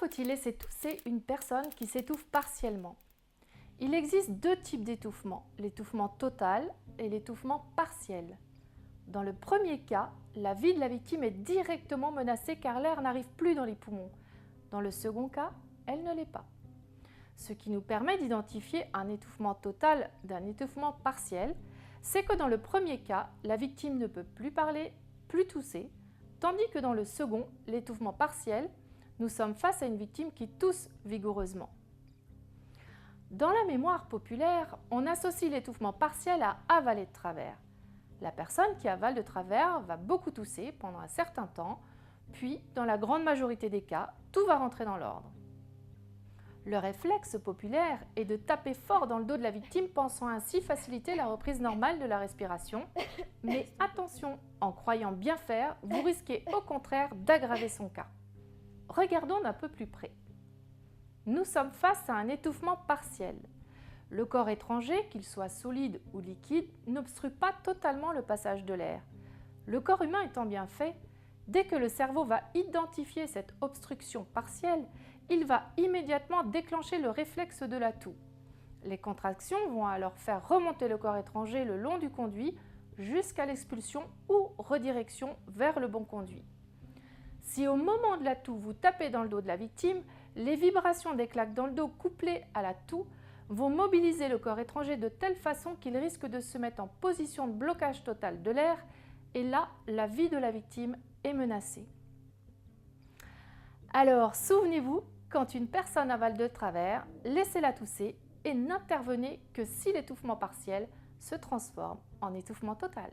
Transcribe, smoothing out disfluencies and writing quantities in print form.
faut-il laisser tousser une personne qui s'étouffe partiellement? Il existe deux types d'étouffement, l'étouffement total et l'étouffement partiel. Dans le premier cas, la vie de la victime est directement menacée car l'air n'arrive plus dans les poumons. Dans le second cas, elle ne l'est pas. Ce qui nous permet d'identifier un étouffement total d'un étouffement partiel, c'est que dans le premier cas, la victime ne peut plus parler, plus tousser, tandis que dans le second, l'étouffement partiel, nous sommes face à une victime qui tousse vigoureusement. Dans la mémoire populaire, on associe l'étouffement partiel à avaler de travers. La personne qui avale de travers va beaucoup tousser pendant un certain temps, puis, dans la grande majorité des cas, tout va rentrer dans l'ordre. Le réflexe populaire est de taper fort dans le dos de la victime, pensant ainsi faciliter la reprise normale de la respiration. Mais attention, en croyant bien faire, vous risquez au contraire d'aggraver son cas. Regardons d'un peu plus près. Nous sommes face à un étouffement partiel. Le corps étranger, qu'il soit solide ou liquide, n'obstrue pas totalement le passage de l'air. Le corps humain étant bien fait, dès que le cerveau va identifier cette obstruction partielle, il va immédiatement déclencher le réflexe de la toux. Les contractions vont alors faire remonter le corps étranger le long du conduit jusqu'à l'expulsion ou redirection vers le bon conduit. Si au moment de la toux, vous tapez dans le dos de la victime, les vibrations des claques dans le dos couplées à la toux vont mobiliser le corps étranger de telle façon qu'il risque de se mettre en position de blocage total de l'air et là, la vie de la victime est menacée. Alors, souvenez-vous, quand une personne avale de travers, laissez-la tousser et n'intervenez que si l'étouffement partiel se transforme en étouffement total.